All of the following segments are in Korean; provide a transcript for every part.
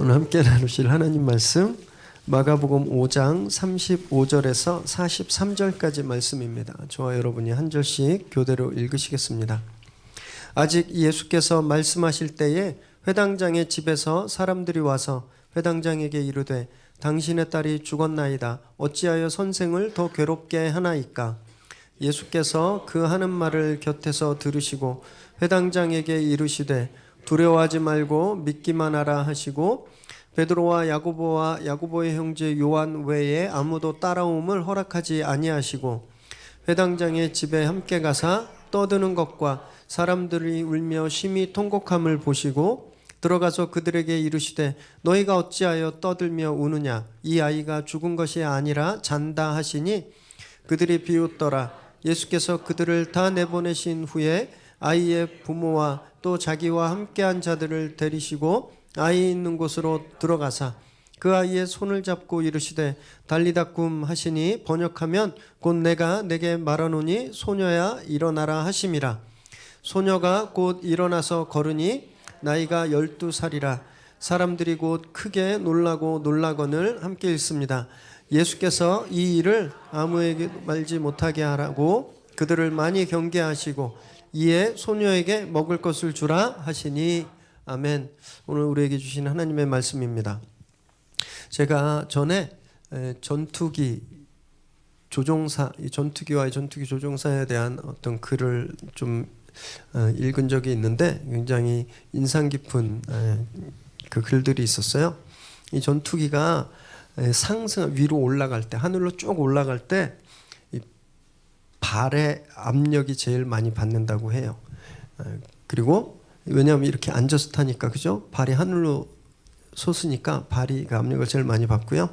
오늘 함께 나누실 하나님 말씀 마가복음 5장 35절에서 43절까지 말씀입니다. 저와 여러분이 한 절씩 교대로 읽으시겠습니다. 아직 예수께서 말씀하실 때에 회당장의 집에서 사람들이 와서 회당장에게 이르되 당신의 딸이 죽었나이다. 어찌하여 선생을 더 괴롭게 하나이까? 예수께서 그 하는 말을 곁에서 들으시고 회당장에게 이르시되 두려워하지 말고 믿기만 하라 하시고 베드로와 야고보의 형제 요한 외에 아무도 따라옴을 허락하지 아니하시고 회당장의 집에 함께 가사 떠드는 것과 사람들이 울며 심히 통곡함을 보시고 들어가서 그들에게 이르시되 너희가 어찌하여 떠들며 우느냐? 이 아이가 죽은 것이 아니라 잔다 하시니 그들이 비웃더라. 예수께서 그들을 다 내보내신 후에 아이의 부모와 또 자기와 함께한 자들을 데리시고 아이 있는 곳으로 들어가사 그 아이의 손을 잡고 이르시되 달리다 꿈 하시니 번역하면 곧 내가 내게 말하노니 소녀야 일어나라 하심이라. 소녀가 곧 일어나서 걸으니 나이가 12살이라. 사람들이 곧 크게 놀라고 놀라거늘 함께 읽습니다. 예수께서 이 일을 아무에게 말지 못하게 하라고 그들을 많이 경계하시고 이에 소녀에게 먹을 것을 주라 하시니 아멘. 오늘 우리에게 주신 하나님의 말씀입니다. 제가 전에 전투기 조종사, 전투기와 전투기 조종사에 대한 어떤 글을 좀 읽은 적이 있는데 굉장히 인상 깊은 그 글들이 있었어요. 이 전투기가 상승 위로 올라갈 때, 하늘로 쭉 올라갈 때 발의 압력이 제일 많이 받는다고 해요. 그리고 왜냐하면 이렇게 앉아서 타니까, 그죠? 발이 하늘로 솟으니까 발이 그 압력을 제일 많이 받고요.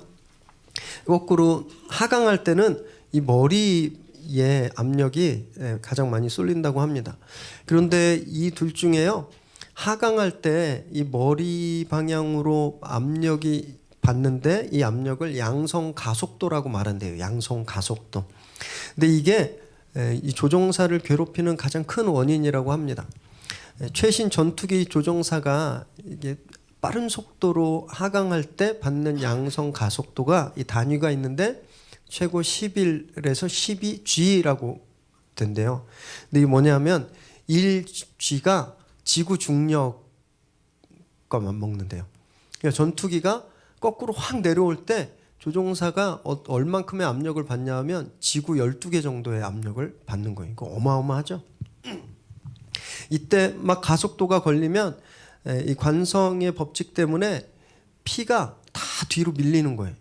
거꾸로 하강할 때는 이 머리의 압력이 가장 많이 쏠린다고 합니다. 그런데 이 둘 중에요, 하강할 때 이 머리 방향으로 압력이 받는데 이 압력을 양성 가속도라고 말한대요. 양성 가속도. 근데 이게 이 조종사를 괴롭히는 가장 큰 원인이라고 합니다. 최신 전투기 조종사가 이게 빠른 속도로 하강할 때 받는 양성 가속도가 이 단위가 있는데 최고 11에서 12G라고 된대요. 근데 이게 뭐냐면 1G가 지구 중력과 맞먹는데요. 그러니까 전투기가 거꾸로 확 내려올 때 조종사가 얼만큼의 압력을 받냐 하면 지구 12개 정도의 압력을 받는 거예요. 이거 어마어마하죠. 이때 막 가속도가 걸리면 이 관성의 법칙 때문에 피가 다 뒤로 밀리는 거예요.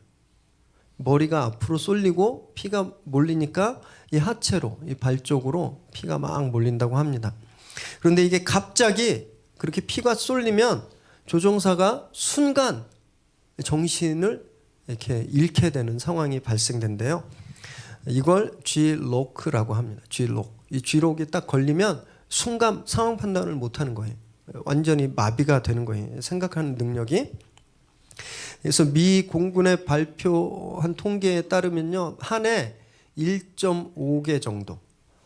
머리가 앞으로 쏠리고 피가 몰리니까 이 하체로, 이 발 쪽으로 피가 막 몰린다고 합니다. 그런데 이게 갑자기 그렇게 피가 쏠리면 조종사가 순간 정신을 이렇게 잃게 되는 상황이 발생된대요. 이걸 Glock라고 합니다. Glock. 이 Glock이 딱 걸리면 순간 상황 판단을 못하는 거예요. 완전히 마비가 되는 거예요. 생각하는 능력이. 그래서 미 공군의 발표한 통계에 따르면요, 한 해 1.5개 정도,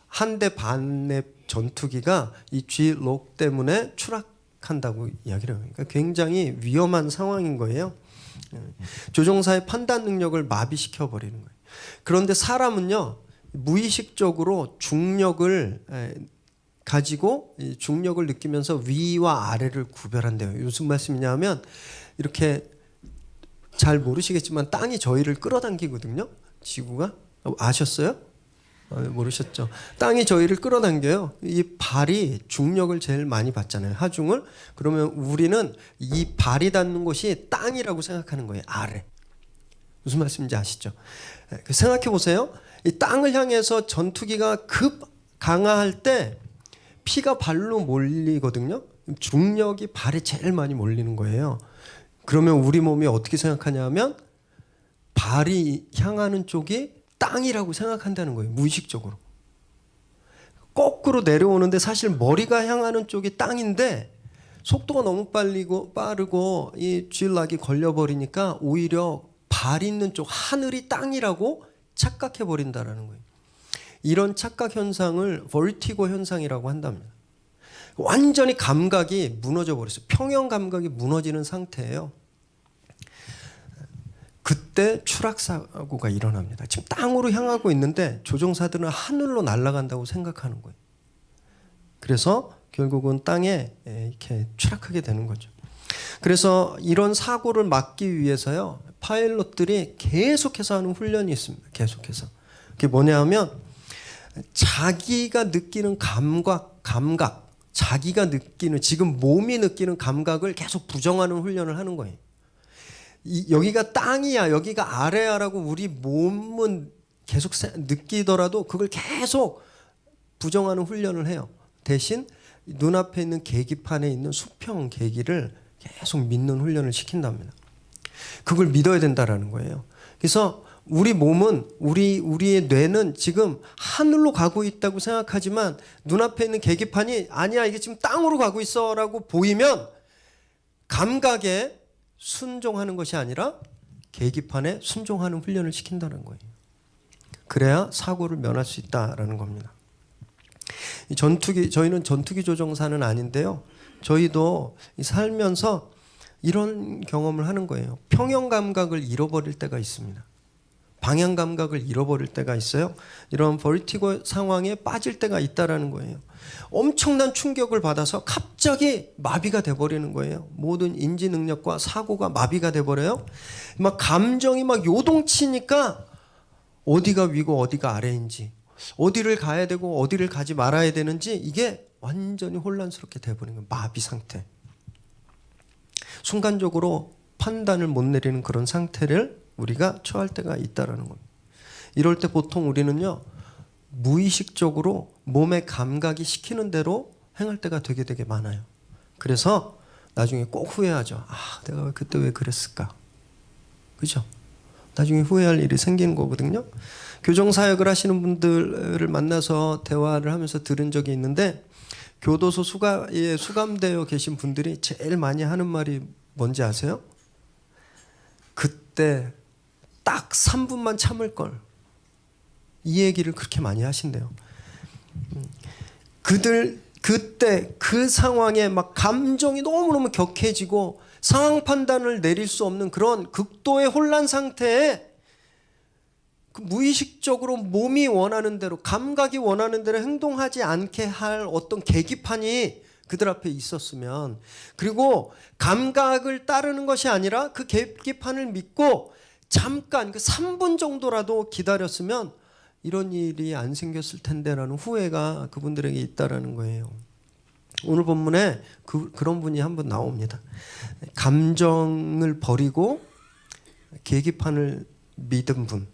한 대 반의 전투기가 이 Glock 때문에 추락한다고 이야기를 해요. 그러니까 굉장히 위험한 상황인 거예요. 조종사의 판단 능력을 마비시켜 버리는 거예요. 그런데 사람은요, 무의식적으로 중력을 가지고 중력을 느끼면서 위와 아래를 구별한대요. 무슨 말씀이냐면 이렇게 잘 모르시겠지만 땅이 저희를 끌어당기거든요. 지구가. 아셨어요? 모르셨죠? 땅이 저희를 끌어당겨요. 이 발이 중력을 제일 많이 받잖아요. 하중을. 그러면 우리는 이 발이 닿는 곳이 땅이라고 생각하는 거예요. 아래. 무슨 말씀인지 아시죠? 생각해 보세요. 이 땅을 향해서 전투기가 급 강화할 때 피가 발로 몰리거든요. 중력이 발에 제일 많이 몰리는 거예요. 그러면 우리 몸이 어떻게 생각하냐면 발이 향하는 쪽이 땅이라고 생각한다는 거예요. 무의식적으로. 거꾸로 내려오는데 사실 머리가 향하는 쪽이 땅인데 속도가 너무 빠르고 이 G락이 걸려버리니까 오히려 발 있는 쪽 하늘이 땅이라고 착각해 버린다라는 거예요. 이런 착각 현상을 버티고 현상이라고 한답니다. 완전히 감각이 무너져 버렸어요. 평형 감각이 무너지는 상태예요. 그때 추락사고가 일어납니다. 지금 땅으로 향하고 있는데 조종사들은 하늘로 날아간다고 생각하는 거예요. 그래서 결국은 땅에 이렇게 추락하게 되는 거죠. 그래서 이런 사고를 막기 위해서요, 파일럿들이 계속해서 하는 훈련이 있습니다. 계속해서. 그게 뭐냐 하면 자기가 느끼는 감각, 자기가 느끼는, 지금 몸이 느끼는 감각을 계속 부정하는 훈련을 하는 거예요. 여기가 땅이야, 여기가 아래야라고 우리 몸은 계속 느끼더라도 그걸 계속 부정하는 훈련을 해요. 대신 눈앞에 있는 계기판에 있는 수평 계기를 계속 믿는 훈련을 시킨답니다. 그걸 믿어야 된다라는 거예요. 그래서 우리 몸은, 우리의 뇌는 지금 하늘로 가고 있다고 생각하지만 눈앞에 있는 계기판이 아니야, 이게 지금 땅으로 가고 있어 라고 보이면 감각에 순종하는 것이 아니라 계기판에 순종하는 훈련을 시킨다는 거예요. 그래야 사고를 면할 수 있다라는 겁니다. 저희는 전투기 조종사는 아닌데요, 저희도 살면서 이런 경험을 하는 거예요. 평형 감각을 잃어버릴 때가 있습니다. 방향 감각을 잃어버릴 때가 있어요. 이런 버티고 상황에 빠질 때가 있다라는 거예요. 엄청난 충격을 받아서 갑자기 마비가 돼버리는 거예요. 모든 인지 능력과 사고가 마비가 돼버려요. 막 감정이 막 요동치니까 어디가 위고 어디가 아래인지, 어디를 가야 되고 어디를 가지 말아야 되는지 이게 완전히 혼란스럽게 돼버리는 거예요. 마비 상태. 순간적으로 판단을 못 내리는 그런 상태를 우리가 처할 때가 있다라는 겁니다. 이럴 때 보통 우리는요, 무의식적으로 몸의 감각이 시키는 대로 행할 때가 되게 많아요. 그래서 나중에 꼭 후회하죠. 아, 내가 그때 왜 그랬을까? 그죠? 나중에 후회할 일이 생기는 거거든요. 교정사역을 하시는 분들을 만나서 대화를 하면서 들은 적이 있는데, 교도소 수감에 수감되어 계신 분들이 제일 많이 하는 말이 뭔지 아세요? 그때 딱 3분만 참을 걸. 이 얘기를 그렇게 많이 하신대요. 그때 그 상황에 막 감정이 너무너무 격해지고 상황 판단을 내릴 수 없는 그런 극도의 혼란 상태에 무의식적으로 몸이 원하는 대로, 감각이 원하는 대로 행동하지 않게 할 어떤 계기판이 그들 앞에 있었으면, 그리고 감각을 따르는 것이 아니라 그 계기판을 믿고 잠깐 그 3분 정도라도 기다렸으면 이런 일이 안 생겼을 텐데라는 후회가 그분들에게 있다라는 거예요. 오늘 본문에 그런 분이 한 분 나옵니다. 감정을 버리고 계기판을 믿은 분,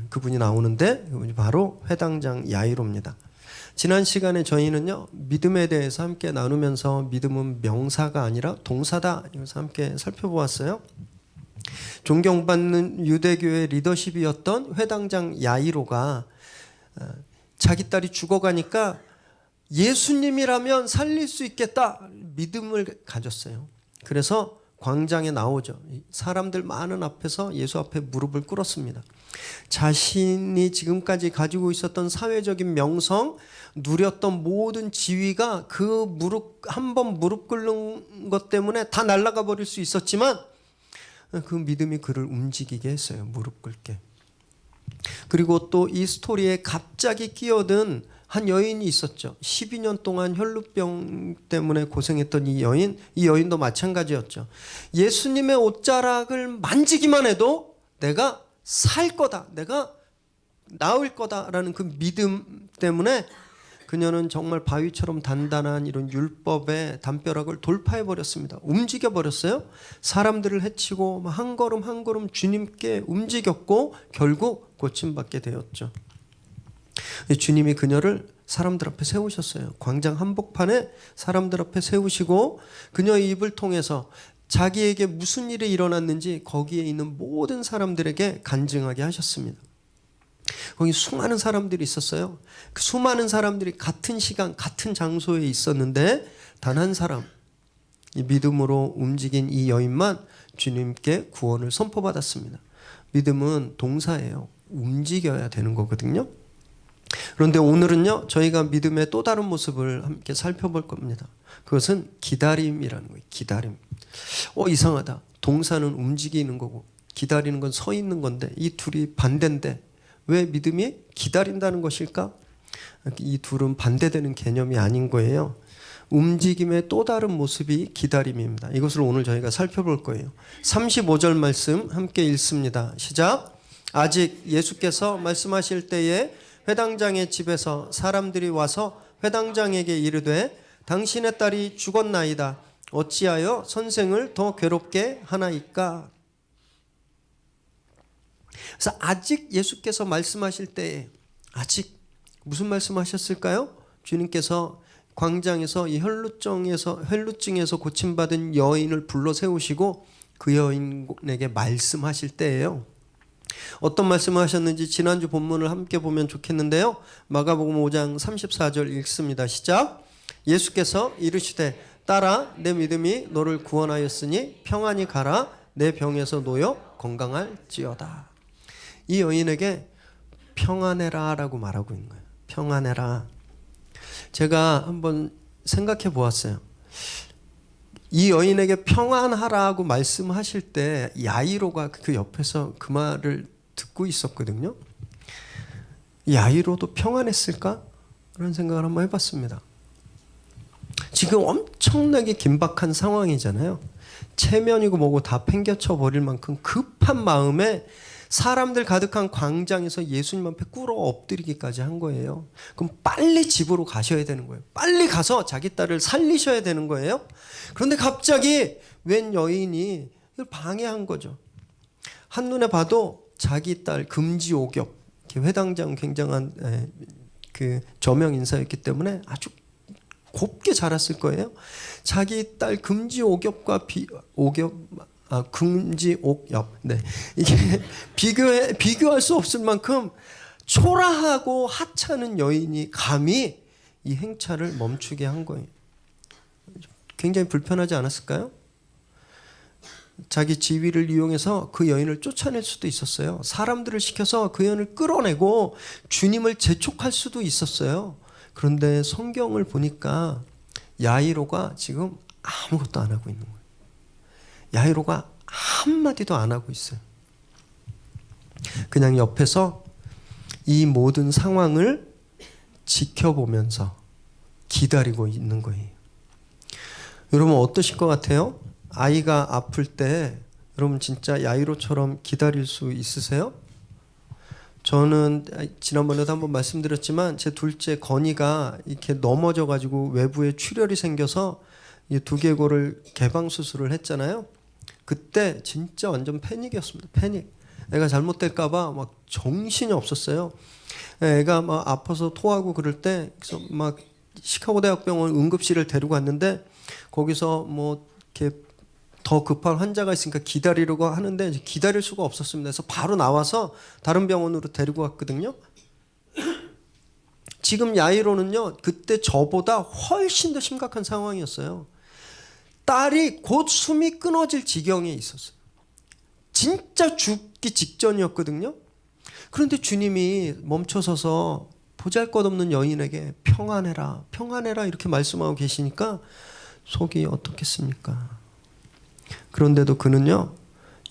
그분이 나오는데 그분이 바로 회당장 야이로입니다. 지난 시간에 저희는요, 믿음에 대해서 함께 나누면서 믿음은 명사가 아니라 동사다, 이것을 함께 살펴보았어요. 존경받는 유대교의 리더십이었던 회당장 야이로가 자기 딸이 죽어가니까 예수님이라면 살릴 수 있겠다 믿음을 가졌어요. 그래서 광장에 나오죠. 사람들 많은 앞에서 예수 앞에 무릎을 꿇었습니다. 자신이 지금까지 가지고 있었던 사회적인 명성, 누렸던 모든 지위가 그 한 번 무릎 꿇는 것 때문에 다 날아가 버릴 수 있었지만 그 믿음이 그를 움직이게 했어요. 무릎 꿇게. 그리고 또 이 스토리에 갑자기 끼어든 한 여인이 있었죠. 12년 동안 혈루병 때문에 고생했던 이 여인도 마찬가지였죠. 예수님의 옷자락을 만지기만 해도 내가 살 거다, 내가 나을 거다라는 그 믿음 때문에 그녀는 정말 바위처럼 단단한 이런 율법의 담벼락을 돌파해 버렸습니다. 움직여 버렸어요. 사람들을 해치고 한 걸음 한 걸음 주님께 움직였고 결국 고침받게 되었죠. 주님이 그녀를 사람들 앞에 세우셨어요. 광장 한복판에 사람들 앞에 세우시고 그녀의 입을 통해서 자기에게 무슨 일이 일어났는지 거기에 있는 모든 사람들에게 간증하게 하셨습니다. 거기 수많은 사람들이 있었어요. 그 수많은 사람들이 같은 시간 같은 장소에 있었는데 단 한 사람, 이 믿음으로 움직인 이 여인만 주님께 구원을 선포받았습니다. 믿음은 동사예요. 움직여야 되는 거거든요. 그런데 오늘은요, 저희가 믿음의 또 다른 모습을 함께 살펴볼 겁니다. 그것은 기다림이라는 거예요. 기다림. 이상하다. 동사는 움직이는 거고 기다리는 건 서 있는 건데 이 둘이 반대인데 왜 믿음이 기다린다는 것일까? 이 둘은 반대되는 개념이 아닌 거예요. 움직임의 또 다른 모습이 기다림입니다. 이것을 오늘 저희가 살펴볼 거예요. 35절 말씀 함께 읽습니다. 시작. 아직 예수께서 말씀하실 때에 회당장의 집에서 사람들이 와서 회당장에게 이르되 당신의 딸이 죽었나이다. 어찌하여 선생을 더 괴롭게 하나이까? 그래서 아직 예수께서 말씀하실 때에 아직 무슨 말씀하셨을까요? 주님께서 광장에서 이 혈루증에서 고침받은 여인을 불러 세우시고 그 여인에게 말씀하실 때예요. 어떤 말씀을 하셨는지 지난주 본문을 함께 보면 좋겠는데요. 마가복음 5장 34절 읽습니다. 시작. 예수께서 이르시되 딸아 내 믿음이 너를 구원하였으니 평안히 가라. 내 병에서 놓여 건강할지어다. 이 여인에게 평안해라 라고 말하고 있는 거예요. 평안해라. 제가 한번 생각해 보았어요. 이 여인에게 평안하라고 말씀하실 때 야이로가 그 옆에서 그 말을 듣고 있었거든요. 야이로도 평안했을까? 그런 생각을 한번 해봤습니다. 지금 엄청나게 긴박한 상황이잖아요. 체면이고 뭐고 다 팽개쳐 버릴 만큼 급한 마음에 사람들 가득한 광장에서 예수님 앞에 꿇어 엎드리기까지 한 거예요. 그럼 빨리 집으로 가셔야 되는 거예요. 빨리 가서 자기 딸을 살리셔야 되는 거예요. 그런데 갑자기 웬 여인이 이걸 방해한 거죠. 한눈에 봐도 자기 딸 금지 오겹, 회당장 굉장한 그 저명 인사였기 때문에 아주 곱게 자랐을 거예요. 자기 딸 금지 오겹과 금지 옥엽. 네. 이게 비교할 수 없을 만큼 초라하고 하찮은 여인이 감히 이 행차를 멈추게 한 거예요. 굉장히 불편하지 않았을까요? 자기 지위를 이용해서 그 여인을 쫓아낼 수도 있었어요. 사람들을 시켜서 그 여인을 끌어내고 주님을 재촉할 수도 있었어요. 그런데 성경을 보니까 야이로가 지금 아무것도 안 하고 있는 거예요. 야이로가 한마디도 안 하고 있어요. 그냥 옆에서 이 모든 상황을 지켜보면서 기다리고 있는 거예요. 여러분 어떠실 것 같아요? 아이가 아플 때 여러분 진짜 야이로처럼 기다릴 수 있으세요? 저는 지난번에도 한번 말씀드렸지만 제 둘째 건이가 이렇게 넘어져 가지고 외부에 출혈이 생겨서 이 두개골을 개방 수술을 했잖아요. 그때 진짜 완전 패닉이었습니다. 패닉. 애가 잘못될까봐 막 정신이 없었어요. 애가 막 아파서 토하고 그럴 때 그래서 막 시카고 대학병원 응급실을 데리고 갔는데 거기서 뭐 이렇게 더 급한 환자가 있으니까 기다리려고 하는데 기다릴 수가 없었습니다. 그래서 바로 나와서 다른 병원으로 데리고 갔거든요. 지금 야이로는요, 그때 저보다 훨씬 더 심각한 상황이었어요. 딸이 곧 숨이 끊어질 지경에 있었어요. 진짜 죽기 직전이었거든요. 그런데 주님이 멈춰서서 보잘것없는 여인에게 평안해라, 평안해라 이렇게 말씀하고 계시니까 속이 어떻겠습니까? 그런데도 그는요,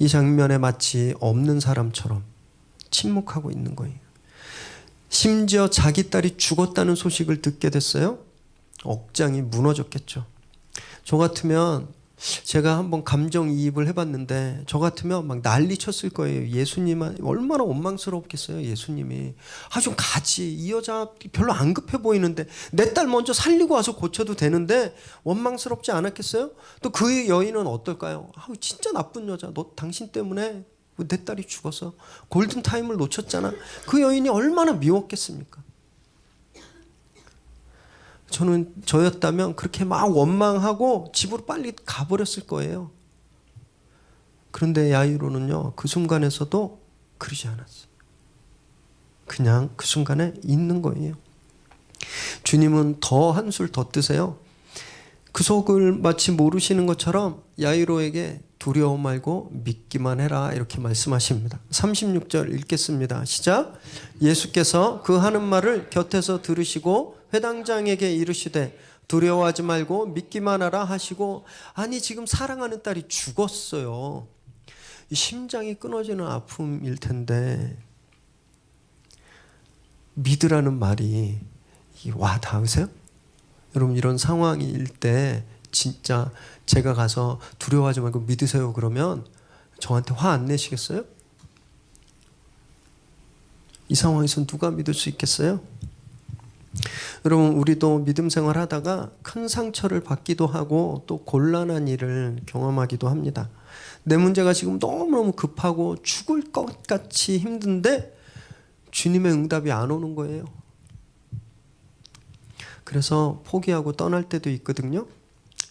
이 장면에 마치 없는 사람처럼 침묵하고 있는 거예요. 심지어 자기 딸이 죽었다는 소식을 듣게 됐어요. 억장이 무너졌겠죠. 저 같으면 제가 한번 감정이입을 해봤는데 저 같으면 막 난리 쳤을 거예요. 예수님은 얼마나 원망스럽겠어요. 예수님이 좀 가지, 이 여자 별로 안 급해 보이는데 내 딸 먼저 살리고 와서 고쳐도 되는데 원망스럽지 않았겠어요? 또 그 여인은 어떨까요? 진짜 나쁜 여자, 너 당신 때문에 내 딸이 죽어서 골든타임을 놓쳤잖아. 그 여인이 얼마나 미웠겠습니까? 저는 저였다면 그렇게 막 원망하고 집으로 빨리 가버렸을 거예요. 그런데 야이로는요, 그 순간에서도 그러지 않았어요. 그냥 그 순간에 있는 거예요. 주님은 더 한술 더 뜨세요. 그 속을 마치 모르시는 것처럼 야이로에게 두려워 말고 믿기만 해라 이렇게 말씀하십니다. 36절 읽겠습니다. 시작. 예수께서 그 하는 말을 곁에서 들으시고 회당장에게 이르시되 두려워하지 말고 믿기만 하라 하시고, 아니 지금 사랑하는 딸이 죽었어요. 심장이 끊어지는 아픔일 텐데 믿으라는 말이 와 닿으세요? 여러분 이런 상황일 때 진짜 제가 가서 두려워하지 말고 믿으세요 그러면 저한테 화 안 내시겠어요? 이 상황에서 누가 믿을 수 있겠어요? 여러분 우리도 믿음 생활하다가 큰 상처를 받기도 하고 또 곤란한 일을 경험하기도 합니다. 내 문제가 지금 너무너무 급하고 죽을 것 같이 힘든데 주님의 응답이 안 오는 거예요. 그래서 포기하고 떠날 때도 있거든요.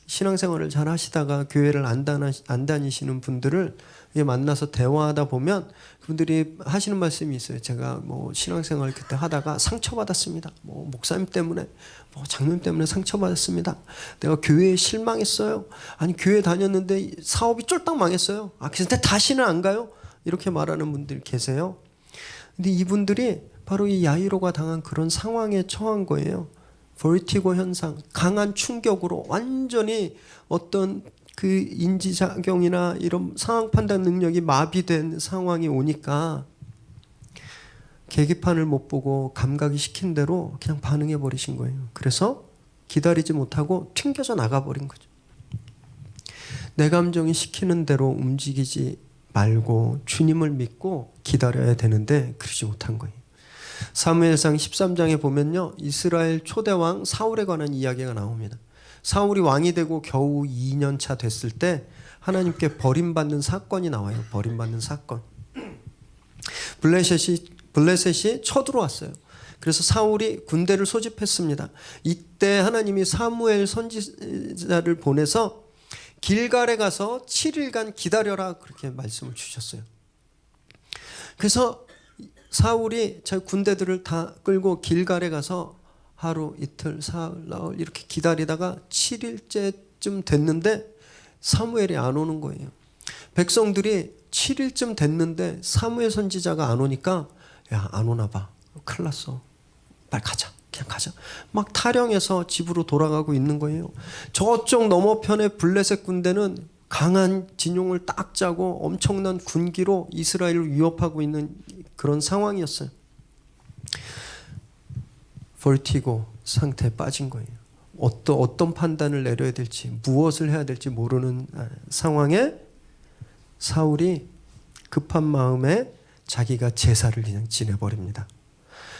신앙생활을 잘 하시다가 교회를 안 다니시는 분들을 만나서 대화하다 보면 그분들이 하시는 말씀이 있어요. 제가 뭐 신앙생활 그때 하다가 상처받았습니다. 뭐 목사님 때문에, 뭐 장로님 때문에 상처받았습니다. 내가 교회에 실망했어요. 아니 교회 다녔는데 사업이 쫄딱 망했어요. 근데 다시는 안 가요. 이렇게 말하는 분들 계세요. 근데 이분들이 바로 이 야이로가 당한 그런 상황에 처한 거예요. 버티고 현상, 강한 충격으로 완전히 어떤 그 인지작용이나 이런 상황 판단 능력이 마비된 상황이 오니까 계기판을 못 보고 감각이 시킨 대로 그냥 반응해 버리신 거예요. 그래서 기다리지 못하고 튕겨져 나가버린 거죠. 내 감정이 시키는 대로 움직이지 말고 주님을 믿고 기다려야 되는데 그러지 못한 거예요. 사무엘상 13장에 보면요, 이스라엘 초대왕 사울에 관한 이야기가 나옵니다. 사울이 왕이 되고 겨우 2년 차 됐을 때 하나님께 버림받는 사건이 나와요. 버림받는 사건. 블레셋이 쳐들어왔어요. 그래서 사울이 군대를 소집했습니다. 이때 하나님이 사무엘 선지자를 보내서 길갈에 가서 7일간 기다려라 그렇게 말씀을 주셨어요. 그래서 사울이 저 군대들을 다 끌고 길갈에 가서 하루 이틀 사흘 나흘 이렇게 기다리다가 7일째쯤 됐는데 사무엘이 안 오는 거예요. 백성들이 7일쯤 됐는데 사무엘 선지자가 안 오니까 야, 안 오나 봐. 큰일 났어. 빨리 가자. 그냥 가자. 막 타령해서 집으로 돌아가고 있는 거예요. 저쪽 너머편의 블레셋 군대는 강한 진용을 딱 짜고 엄청난 군기로 이스라엘을 위협하고 있는 그런 상황이었어요. 버티고 상태에 빠진 거예요. 어떤 판단을 내려야 될지, 무엇을 해야 될지 모르는 상황에 사울이 급한 마음에 자기가 제사를 그냥 지내버립니다.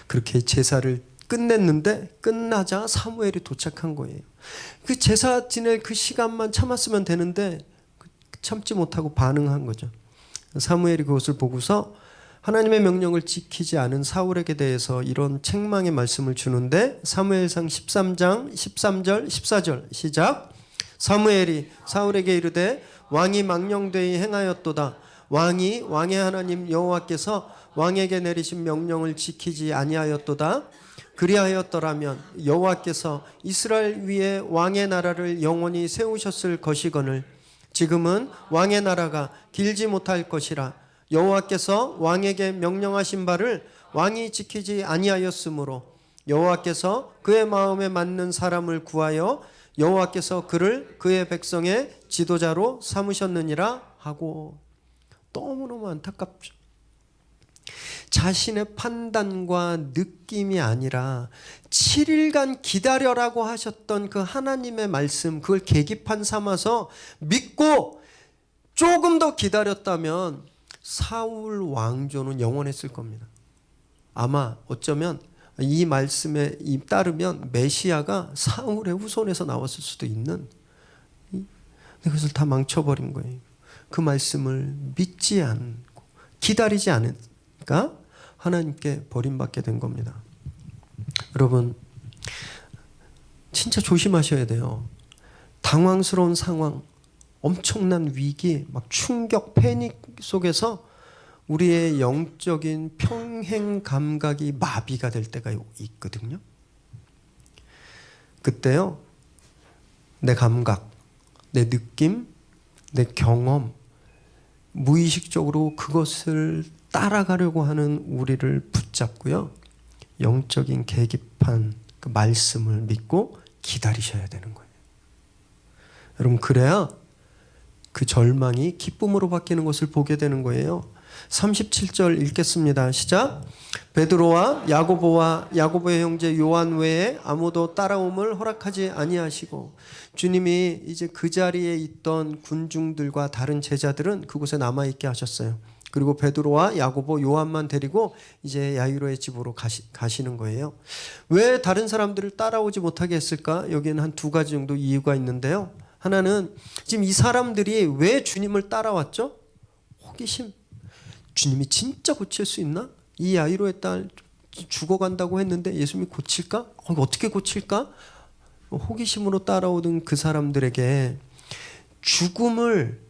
그렇게 제사를 끝냈는데 끝나자 사무엘이 도착한 거예요. 그 제사 지낼 그 시간만 참았으면 되는데 참지 못하고 반응한 거죠. 사무엘이 그것을 보고서 하나님의 명령을 지키지 않은 사울에게 대해서 이런 책망의 말씀을 주는데 사무엘상 13장 13절 14절 시작. 사무엘이 사울에게 이르되 왕이 망령되이 행하였도다. 왕이 왕의 하나님 여호와께서 왕에게 내리신 명령을 지키지 아니하였도다. 그리하였더라면 여호와께서 이스라엘 위에 왕의 나라를 영원히 세우셨을 것이거늘 지금은 왕의 나라가 길지 못할 것이라. 여호와께서 왕에게 명령하신 바를 왕이 지키지 아니하였으므로 여호와께서 그의 마음에 맞는 사람을 구하여 여호와께서 그를 그의 백성의 지도자로 삼으셨느니라 하고. 너무너무 안타깝죠. 자신의 판단과 느낌이 아니라 7일간 기다려라고 하셨던 그 하나님의 말씀, 그걸 계기판 삼아서 믿고 조금 더 기다렸다면 사울 왕조는 영원했을 겁니다. 아마 어쩌면 이 말씀에 따르면 메시아가 사울의 후손에서 나왔을 수도 있는, 그것을 다 망쳐버린 거예요. 그 말씀을 믿지 않고 기다리지 않으니까 하나님께 버림받게 된 겁니다. 여러분 진짜 조심하셔야 돼요. 당황스러운 상황, 엄청난 위기, 막 충격, 패닉 속에서 우리의 영적인 평행 감각이 마비가 될 때가 있거든요. 그때요, 내 감각, 내 느낌, 내 경험, 무의식적으로 그것을 따라가려고 하는 우리를 붙잡고요, 영적인 계기판, 그 말씀을 믿고 기다리셔야 되는 거예요. 여러분, 그래야 그 절망이 기쁨으로 바뀌는 것을 보게 되는 거예요. 37절 읽겠습니다. 시작. 베드로와 야고보의 형제 요한 외에 아무도 따라옴을 허락하지 아니하시고, 주님이 이제 그 자리에 있던 군중들과 다른 제자들은 그곳에 남아있게 하셨어요. 그리고 베드로와 야고보, 요한만 데리고 이제 야이로의 집으로 가시는 거예요. 왜 다른 사람들을 따라오지 못하게 했을까? 여기에는 한 두 가지 정도 이유가 있는데요. 하나는 지금 이 사람들이 왜 주님을 따라왔죠? 호기심. 주님이 진짜 고칠 수 있나? 이 야이로의 딸 죽어간다고 했는데 예수님이 고칠까? 어떻게 고칠까? 호기심으로 따라오던 그 사람들에게 죽음을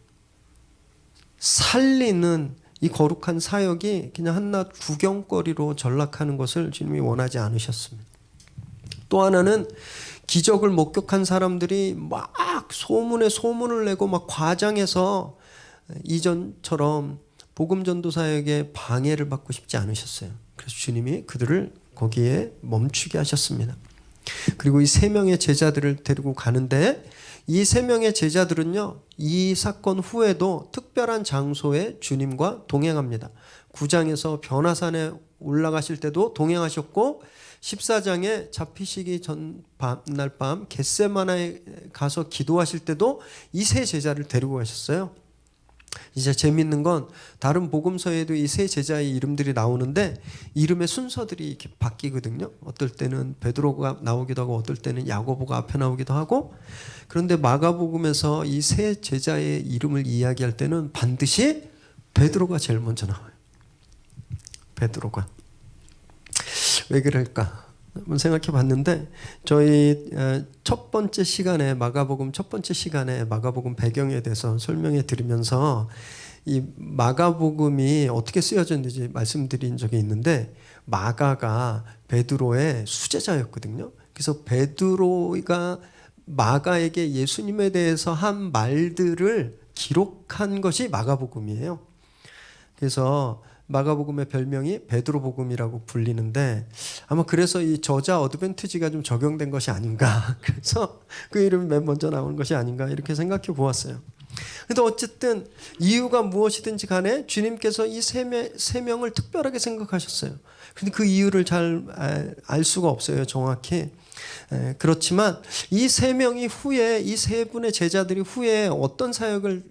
살리는 이 거룩한 사역이 그냥 한낱 구경거리로 전락하는 것을 주님이 원하지 않으셨습니다. 또 하나는 기적을 목격한 사람들이 막 소문에 소문을 내고 막 과장해서 이전처럼 복음 전도 사역에 방해를 받고 싶지 않으셨어요. 그래서 주님이 그들을 거기에 멈추게 하셨습니다. 그리고 이 세 명의 제자들을 데리고 가는데, 이 세 명의 제자들은요, 이 사건 후에도 특별한 장소에 주님과 동행합니다. 9장에서 변화산에 올라가실 때도 동행하셨고, 14장에 잡히시기 전날 밤 겟세마나에 가서 기도하실 때도 이 세 제자를 데리고 가셨어요. 이제 재밌는 건 다른 복음서에도 이 세 제자의 이름들이 나오는데 이름의 순서들이 이렇게 바뀌거든요. 어떨 때는 베드로가 나오기도 하고 어떨 때는 야고보가 앞에 나오기도 하고. 그런데 마가복음에서 이 세 제자의 이름을 이야기할 때는 반드시 베드로가 제일 먼저 나와요. 베드로가. 왜 그럴까? 한번 생각해 봤는데, 저희 첫 번째 시간에 마가복음 배경에 대해서 설명해 드리면서 이 마가복음이 어떻게 쓰여졌는지 말씀드린 적이 있는데, 마가가 베드로의 수제자였거든요. 그래서 베드로가 마가에게 예수님에 대해서 한 말들을 기록한 것이 마가복음이에요. 그래서 마가복음의 별명이 베드로복음이라고 불리는데, 아마 그래서 이 저자 어드밴티지가 좀 적용된 것이 아닌가, 그래서 그 이름이 맨 먼저 나오는 것이 아닌가 이렇게 생각해 보았어요. 그런데 어쨌든 이유가 무엇이든지 간에 주님께서 이 세 명을 특별하게 생각하셨어요. 그런데 그 이유를 잘 알 수가 없어요, 정확히. 그렇지만 이 세 명이 후에, 이 세 분의 제자들이 후에 어떤 사역을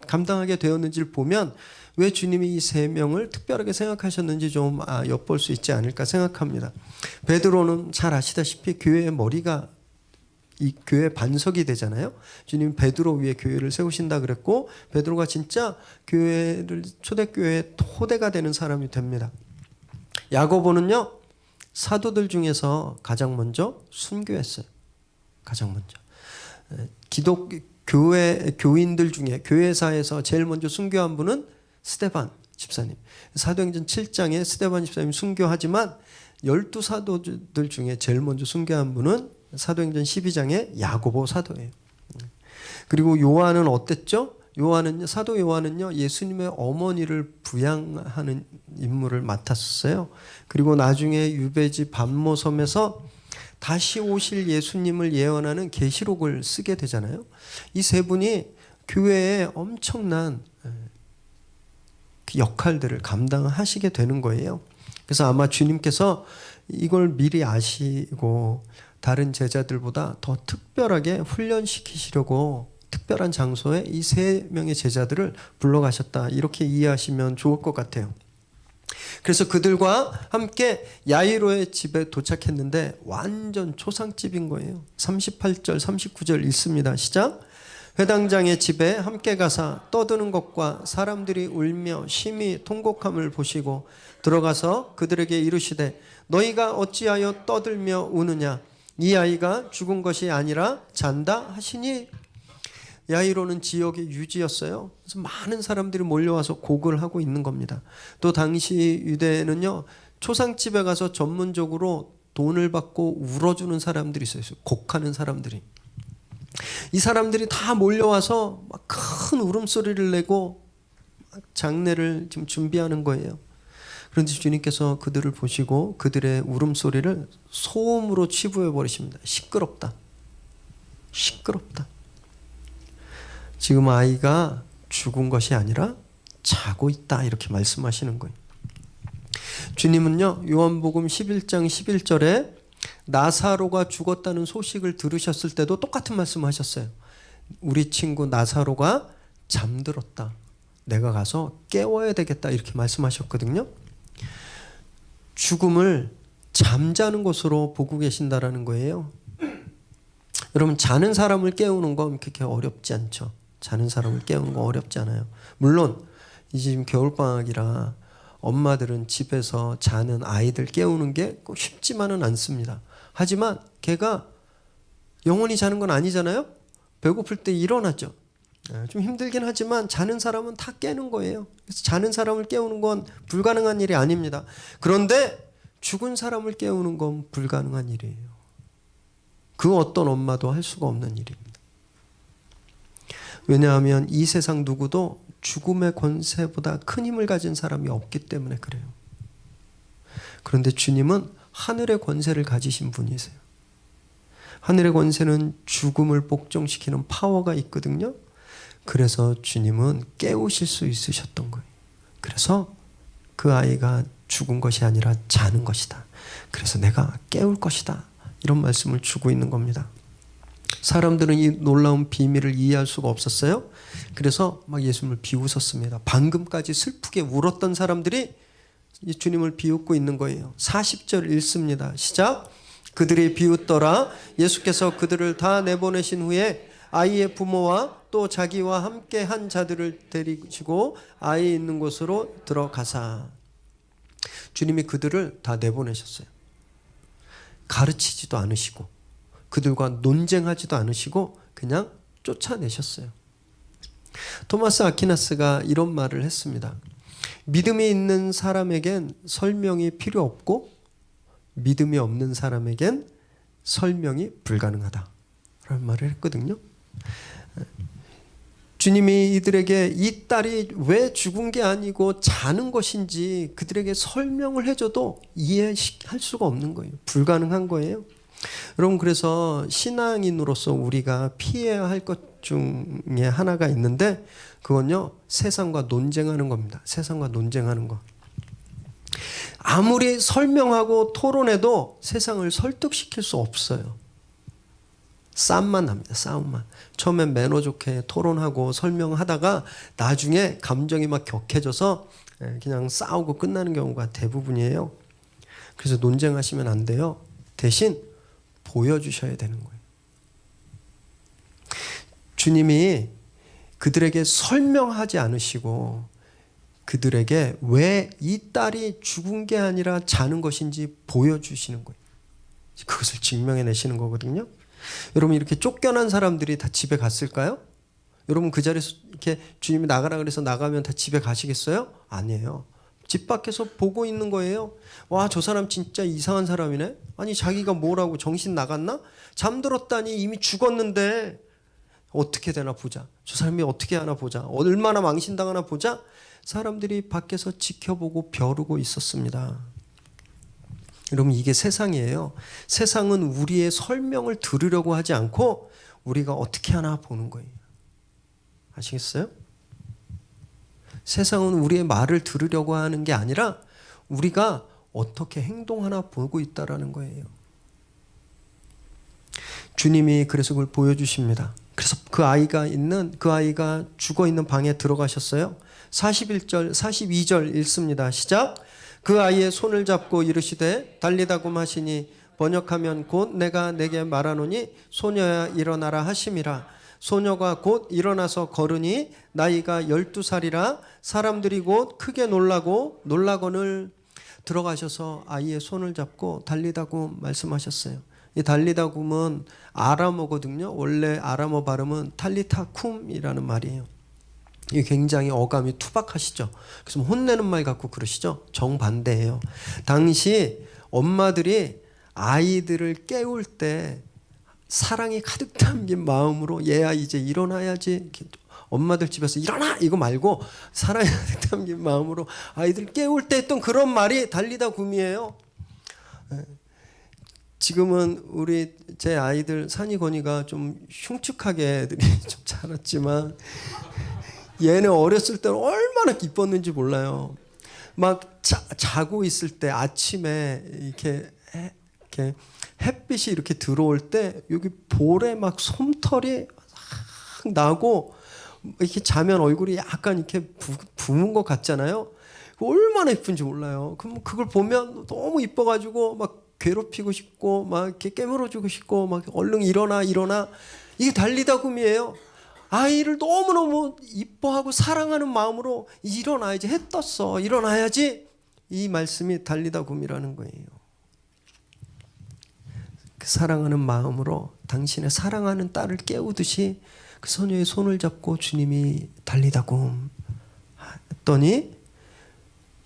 감당하게 되었는지를 보면 왜 주님이 이 세 명을 특별하게 생각하셨는지 좀 엿볼 수 있지 않을까 생각합니다. 베드로는 잘 아시다시피 교회의 머리가, 이 교회 반석이 되잖아요. 주님 베드로 위에 교회를 세우신다 그랬고, 베드로가 진짜 교회를, 초대교회의 토대가 되는 사람이 됩니다. 야고보는요, 사도들 중에서 가장 먼저 순교했어요. 가장 먼저. 교인들 중에 교회사에서 제일 먼저 순교한 분은 스데반 집사님. 사도행전 7장에 스데반 집사님 순교하지만 12사도들 중에 제일 먼저 순교한 분은 사도행전 12장에 야고보 사도예요. 그리고 요한은 어땠죠? 사도 요한은요, 예수님의 어머니를 부양하는 임무를 맡았어요. 그리고 나중에 유배지 반모섬에서 다시 오실 예수님을 예언하는 계시록을 쓰게 되잖아요. 이 세 분이 교회에 엄청난 그 역할들을 감당하시게 되는 거예요. 그래서 아마 주님께서 이걸 미리 아시고 다른 제자들보다 더 특별하게 훈련시키시려고 특별한 장소에 이 세 명의 제자들을 불러가셨다, 이렇게 이해하시면 좋을 것 같아요. 그래서 그들과 함께 야이로의 집에 도착했는데 완전 초상집인 거예요. 38절 39절 읽습니다. 시작. 회당장의 집에 함께 가사 떠드는 것과 사람들이 울며 심히 통곡함을 보시고 들어가서 그들에게 이르시되 너희가 어찌하여 떠들며 우느냐, 이 아이가 죽은 것이 아니라 잔다 하시니. 야이로는 지역의 유지였어요. 그래서 많은 사람들이 몰려와서 곡을 하고 있는 겁니다. 또 당시 유대에는요, 초상집에 가서 전문적으로 돈을 받고 울어주는 사람들이 있어요. 곡하는 사람들이. 이 사람들이 다 몰려와서 막 큰 울음소리를 내고 장례를 지금 준비하는 거예요. 그런데 주님께서 그들을 보시고 그들의 울음소리를 소음으로 치부해 버리십니다. 시끄럽다. 지금 아이가 죽은 것이 아니라 자고 있다 이렇게 말씀하시는 거예요. 주님은요 요한복음 11장 11절에 나사로가 죽었다는 소식을 들으셨을 때도 똑같은 말씀하셨어요. 우리 친구 나사로가 잠들었다. 내가 가서 깨워야 되겠다 이렇게 말씀하셨거든요. 죽음을 잠자는 것으로 보고 계신다라는 거예요. 여러분 자는 사람을 깨우는 건 그렇게 어렵지 않죠. 자는 사람을 깨우는 건 어렵지 않아요. 물론 이제 지금 겨울방학이라 엄마들은 집에서 자는 아이들 깨우는 게 꼭 쉽지만은 않습니다. 하지만 걔가 영원히 자는 건 아니잖아요. 배고플 때 일어나죠. 좀 힘들긴 하지만 자는 사람은 다 깨는 거예요. 그래서 자는 사람을 깨우는 건 불가능한 일이 아닙니다. 그런데 죽은 사람을 깨우는 건 불가능한 일이에요. 그 어떤 엄마도 할 수가 없는 일입니다. 왜냐하면 이 세상 누구도 죽음의 권세보다 큰 힘을 가진 사람이 없기 때문에 그래요. 그런데 주님은 하늘의 권세를 가지신 분이세요. 하늘의 권세는 죽음을 복종시키는 파워가 있거든요. 그래서 주님은 깨우실 수 있으셨던 거예요. 그래서 그 아이가 죽은 것이 아니라 자는 것이다. 그래서 내가 깨울 것이다. 이런 말씀을 주고 있는 겁니다. 사람들은 이 놀라운 비밀을 이해할 수가 없었어요. 그래서 막 예수님을 비웃었습니다. 방금까지 슬프게 울었던 사람들이 이 주님을 비웃고 있는 거예요. 40절 읽습니다. 시작. 그들이 비웃더라. 예수께서 그들을 다 내보내신 후에 아이의 부모와 또 자기와 함께 한 자들을 데리시고 아이 있는 곳으로 들어가사. 주님이 그들을 다 내보내셨어요. 가르치지도 않으시고 그들과 논쟁하지도 않으시고 그냥 쫓아내셨어요. 토마스 아퀴나스가 이런 말을 했습니다. 믿음이 있는 사람에겐 설명이 필요 없고 믿음이 없는 사람에겐 설명이 불가능하다 라는 말을 했거든요. 주님이 이들에게 이 딸이 왜 죽은 게 아니고 자는 것인지 그들에게 설명을 해줘도 이해할 수가 없는 거예요. 불가능한 거예요. 여러분 그래서 신앙인으로서 우리가 피해야 할 것 중에 하나가 있는데 그건요 세상과 논쟁하는 겁니다. 세상과 논쟁하는 거. 아무리 설명하고 토론해도 세상을 설득시킬 수 없어요. 싸움만 납니다. 싸움만. 처음엔 매너 좋게 토론하고 설명하다가 나중에 감정이 막 격해져서 그냥 싸우고 끝나는 경우가 대부분이에요. 그래서 논쟁하시면 안 돼요. 대신 보여주셔야 되는 거예요. 주님이 그들에게 설명하지 않으시고 그들에게 왜 이 딸이 죽은 게 아니라 자는 것인지 보여주시는 거예요. 그것을 증명해내시는 거거든요. 여러분 이렇게 쫓겨난 사람들이 다 집에 갔을까요? 여러분 그 자리에서 이렇게 주님이 나가라 그래서 나가면 다 집에 가시겠어요? 아니에요. 집 밖에서 보고 있는 거예요. 와, 저 사람 진짜 이상한 사람이네. 아니 자기가 뭐라고 정신 나갔나? 잠들었다니 이미 죽었는데 어떻게 되나 보자. 저 사람이 어떻게 하나 보자. 얼마나 망신당하나 보자. 사람들이 밖에서 지켜보고 벼르고 있었습니다. 여러분 이게 세상이에요. 세상은 우리의 설명을 들으려고 하지 않고 우리가 어떻게 하나 보는 거예요. 아시겠어요? 세상은 우리의 말을 들으려고 하는 게 아니라 우리가 어떻게 행동하나 보고 있다라는 거예요. 주님이 그래서 그걸 보여주십니다. 그래서 그 아이가 죽어 있는 방에 들어가셨어요. 42절 읽습니다. 시작. 그 아이의 손을 잡고 이르시되 달리다굼 하시니 번역하면 곧 내가 내게 말하노니 소녀야 일어나라 하심이라. 소녀가 곧 일어나서 걸으니 나이가 12살이라 사람들이 곧 크게 놀라거늘 들어가셔서 아이의 손을 잡고 달리다굼 말씀하셨어요. 이 달리다굼은 아람어거든요. 원래 아람어 발음은 탈리타쿰이라는 말이에요. 이게 굉장히 어감이 투박하시죠. 그래서 혼내는 말 갖고 그러시죠. 정반대예요. 당시 엄마들이 아이들을 깨울 때 사랑이 가득 담긴 마음으로 얘야 이제 일어나야지. 엄마들 집에서 일어나 이거 말고 사랑이 가득 담긴 마음으로 아이들 깨울 때 했던 그런 말이 달리다굼이에요. 지금은 우리 제 아이들 산이 건이가 좀 흉측하게 애들이 좀 자랐지만 얘는 어렸을 때는 얼마나 기뻤는지 몰라요. 막 자고 있을 때 아침에 이렇게 햇빛이 이렇게 들어올 때 여기 볼에 막 솜털이 확 나고 이렇게 자면 얼굴이 약간 이렇게 부은 것 같잖아요. 얼마나 예쁜지 몰라요. 그럼 그걸 보면 너무 이뻐가지고 막 괴롭히고 싶고 막 이렇게 깨물어주고 싶고 막 얼른 일어나 이게 달리다굼이에요. 아이를 너무너무 이뻐하고 사랑하는 마음으로 일어나야지, 해 떴어 일어나야지, 이 말씀이 달리다굼이라는 거예요. 그 사랑하는 마음으로 당신의 사랑하는 딸을 깨우듯이 그 소녀의 손을 잡고 주님이 달리다굼 했더니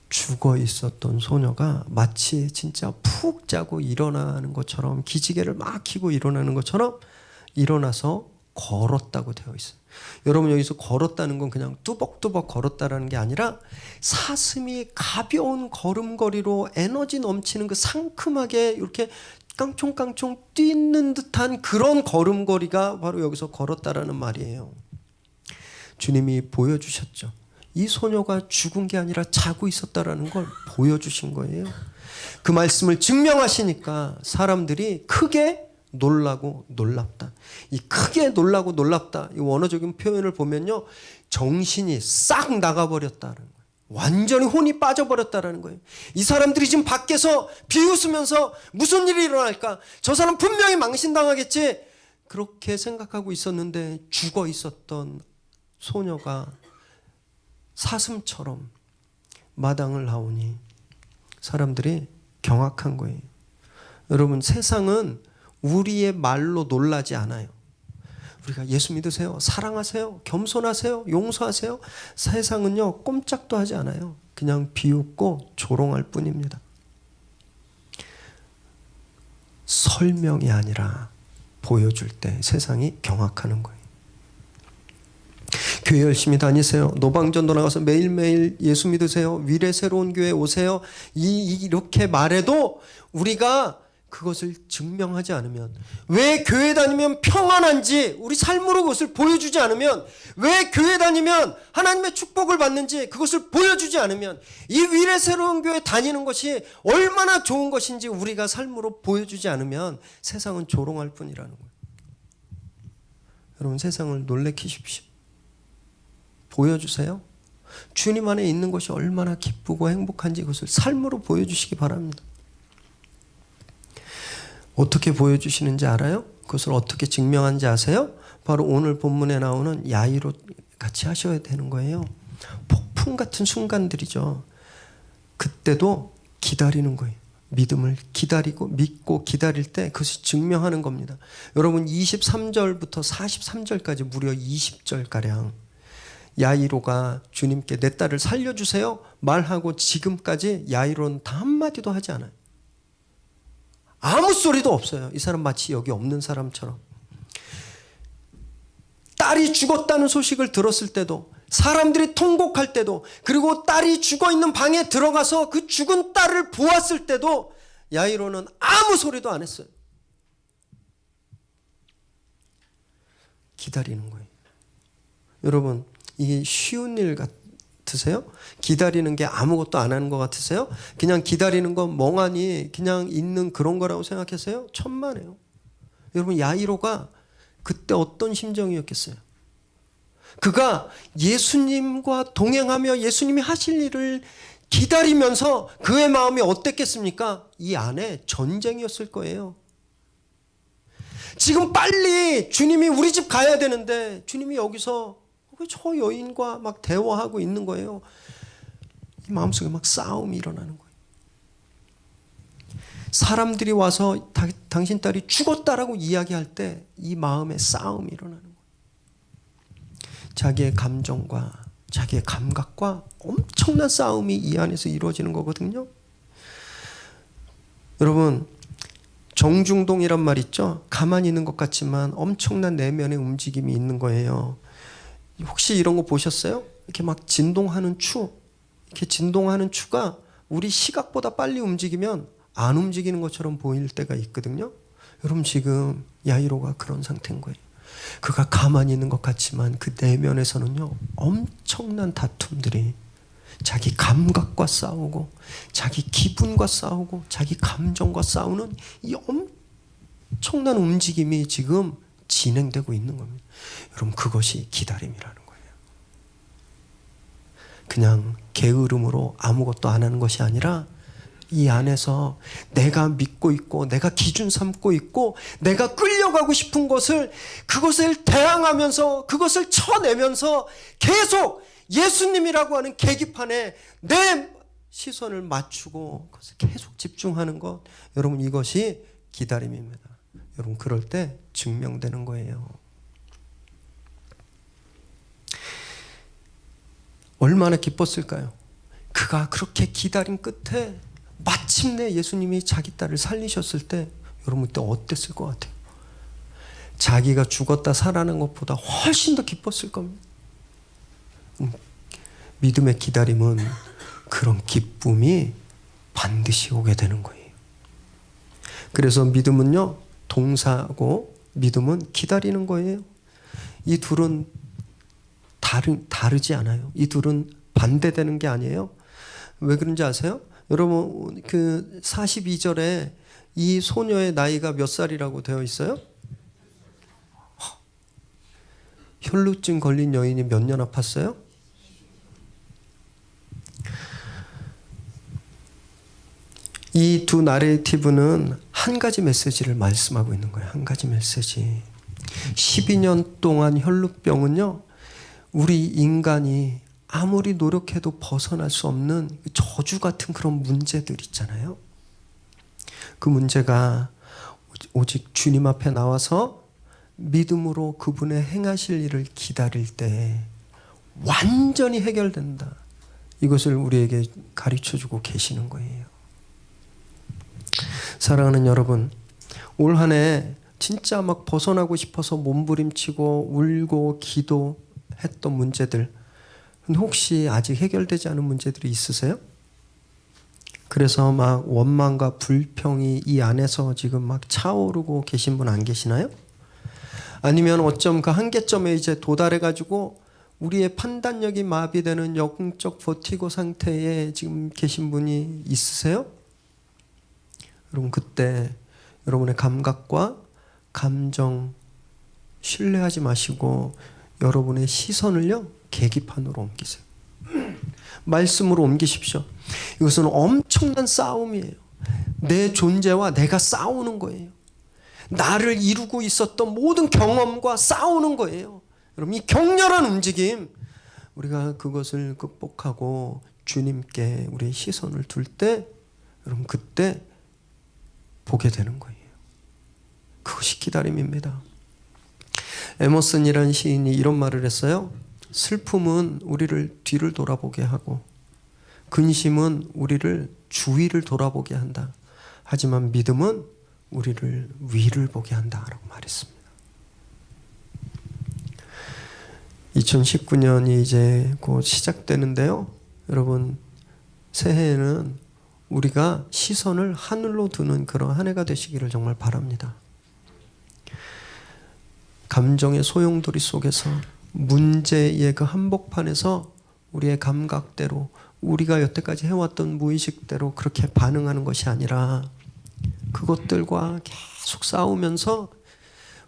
죽어 있었던 소녀가 마치 진짜 푹 자고 일어나는 것처럼, 기지개를 막 켜고 일어나는 것처럼 일어나서 걸었다고 되어 있어요. 여러분, 여기서 걸었다는 건 그냥 뚜벅뚜벅 걸었다라는 게 아니라 사슴이 가벼운 걸음걸이로 에너지 넘치는 그 상큼하게 이렇게 깡총깡총 뛰는 듯한 그런 걸음걸이가 바로 여기서 걸었다라는 말이에요. 주님이 보여주셨죠. 이 소녀가 죽은 게 아니라 자고 있었다라는 걸 보여주신 거예요. 그 말씀을 증명하시니까 사람들이 크게 놀라고 놀랍다. 이 크게 놀라고 놀랍다, 이 원어적인 표현을 보면요, 정신이 싹 나가버렸다는 거예요. 완전히 혼이 빠져버렸다는 거예요. 이 사람들이 지금 밖에서 비웃으면서 무슨 일이 일어날까, 저 사람 분명히 망신당하겠지, 그렇게 생각하고 있었는데 죽어 있었던 소녀가 사슴처럼 마당을 나오니 사람들이 경악한 거예요. 여러분, 세상은 우리의 말로 놀라지 않아요. 우리가 예수 믿으세요, 사랑하세요, 겸손하세요, 용서하세요, 세상은요 꼼짝도 하지 않아요. 그냥 비웃고 조롱할 뿐입니다. 설명이 아니라 보여줄 때 세상이 경악하는 거예요. 교회 열심히 다니세요, 노방전도 나가서 매일매일 예수 믿으세요, 미래 새로운 교회 오세요, 이렇게 말해도 우리가 그것을 증명하지 않으면, 왜 교회 다니면 평안한지 우리 삶으로 그것을 보여주지 않으면, 왜 교회 다니면 하나님의 축복을 받는지 그것을 보여주지 않으면, 이 미래 새로운 교회 다니는 것이 얼마나 좋은 것인지 우리가 삶으로 보여주지 않으면 세상은 조롱할 뿐이라는 거예요. 여러분, 세상을 놀래키십시오. 보여주세요. 주님 안에 있는 것이 얼마나 기쁘고 행복한지 그것을 삶으로 보여주시기 바랍니다. 어떻게 보여주시는지 알아요? 그것을 어떻게 증명하는지 아세요? 바로 오늘 본문에 나오는 야이로 같이 하셔야 되는 거예요. 폭풍 같은 순간들이죠. 그때도 기다리는 거예요. 믿음을 기다리고 믿고 기다릴 때 그것을 증명하는 겁니다. 여러분, 23절부터 43절까지 무려 20절가량 야이로가 주님께 내 딸을 살려주세요 말하고 지금까지 야이로는 단 한마디도 하지 않아요. 아무 소리도 없어요. 이 사람 마치 여기 없는 사람처럼. 딸이 죽었다는 소식을 들었을 때도, 사람들이 통곡할 때도, 그리고 딸이 죽어 있는 방에 들어가서 그 죽은 딸을 보았을 때도 야이로는 아무 소리도 안 했어요. 기다리는 거예요. 여러분, 이게 쉬운 일 같으세요? 기다리는 게 아무것도 안 하는 것 같으세요? 그냥 기다리는 건 멍하니 그냥 있는 그런 거라고 생각하세요? 천만에요. 여러분, 야이로가 그때 어떤 심정이었겠어요? 그가 예수님과 동행하며 예수님이 하실 일을 기다리면서 그의 마음이 어땠겠습니까? 이 안에 전쟁이었을 거예요. 지금 빨리 주님이 우리 집 가야 되는데 주님이 여기서 저 여인과 막 대화하고 있는 거예요. 이 마음속에 막 싸움이 일어나는 거예요. 사람들이 와서 당신 딸이 죽었다라고 이야기할 때 이 마음에 싸움이 일어나는 거예요. 자기의 감정과 자기의 감각과 엄청난 싸움이 이 안에서 이루어지는 거거든요. 여러분, 정중동이란 말 있죠? 가만히 있는 것 같지만 엄청난 내면의 움직임이 있는 거예요. 혹시 이런 거 보셨어요? 이렇게 막 진동하는 추, 이렇게 진동하는 추가 우리 시각보다 빨리 움직이면 안 움직이는 것처럼 보일 때가 있거든요. 여러분 지금 야이로가 그런 상태인 거예요. 그가 가만히 있는 것 같지만 그 내면에서는요 엄청난 다툼들이, 자기 감각과 싸우고 자기 기분과 싸우고 자기 감정과 싸우는 이 엄청난 움직임이 지금 진행되고 있는 겁니다. 여러분 그것이 기다림이라는 거예요. 그냥 게으름으로 아무것도 안 하는 것이 아니라 이 안에서 내가 믿고 있고 내가 기준 삼고 있고 내가 끌려가고 싶은 것을, 그것을 대항하면서 그것을 쳐내면서 계속 예수님이라고 하는 계기판에 내 시선을 맞추고 그것을 계속 집중하는 것, 여러분 이것이 기다림입니다. 여러분 그럴 때 증명되는 거예요. 얼마나 기뻤을까요? 그가 그렇게 기다린 끝에 마침내 예수님이 자기 딸을 살리셨을 때 여러분 그때 어땠을 것 같아요? 자기가 죽었다 살아난 것보다 훨씬 더 기뻤을 겁니다. 믿음의 기다림은 그런 기쁨이 반드시 오게 되는 거예요. 그래서 믿음은요 동사고 믿음은 기다리는 거예요. 이 둘은 다르지 않아요. 이 둘은 반대되는 게 아니에요. 왜 그런지 아세요? 여러분 그 42절에 이 소녀의 나이가 몇 살이라고 되어 있어요? 혈루증 걸린 여인이 몇 년 아팠어요? 이 두 나레이티브는 한 가지 메시지를 말씀하고 있는 거예요. 한 가지 메시지. 12년 동안 혈루병은요 우리 인간이 아무리 노력해도 벗어날 수 없는 저주 같은 그런 문제들 있잖아요. 그 문제가 오직 주님 앞에 나와서 믿음으로 그분의 행하실 일을 기다릴 때 완전히 해결된다. 이것을 우리에게 가르쳐주고 계시는 거예요. 사랑하는 여러분, 올 한 해 진짜 막 벗어나고 싶어서 몸부림치고 울고 기도했던 문제들, 혹시 아직 해결되지 않은 문제들이 있으세요? 그래서 막 원망과 불평이 이 안에서 지금 막 차오르고 계신 분 안 계시나요? 아니면 어쩜 그 한계점에 이제 도달해가지고 우리의 판단력이 마비되는 영적 버티고 상태에 지금 계신 분이 있으세요? 여러분 그때 여러분의 감각과 감정 신뢰하지 마시고 여러분의 시선을요 계기판으로 옮기세요. 말씀으로 옮기십시오. 이것은 엄청난 싸움이에요. 내 존재와 내가 싸우는 거예요. 나를 이루고 있었던 모든 경험과 싸우는 거예요. 여러분 이 격렬한 움직임, 우리가 그것을 극복하고 주님께 우리의 시선을 둘 때 여러분 그때 보게 되는 거예요. 그것이 기다림입니다. 에머슨이라는 시인이 이런 말을 했어요. 슬픔은 우리를 뒤를 돌아보게 하고 근심은 우리를 주위를 돌아보게 한다. 하지만 믿음은 우리를 위를 보게 한다라고 말했습니다. 2019년이 이제 곧 시작되는데요. 여러분 새해에는 우리가 시선을 하늘로 두는 그런 한 해가 되시기를 정말 바랍니다. 감정의 소용돌이 속에서 문제의 그 한복판에서 우리의 감각대로 우리가 여태까지 해왔던 무의식대로 그렇게 반응하는 것이 아니라 그것들과 계속 싸우면서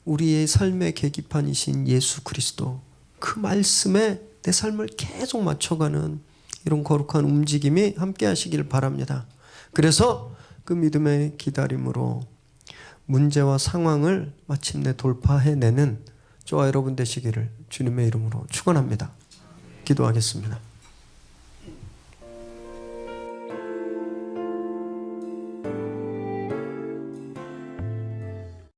우리의 삶의 계기판이신 예수 그리스도, 그 말씀에 내 삶을 계속 맞춰가는 이런 거룩한 움직임이 함께 하시길 바랍니다. 그래서 그 믿음의 기다림으로 문제와 상황을 마침내 돌파해내는 저와 여러분 되시기를 주님의 이름으로 축원합니다. 기도하겠습니다.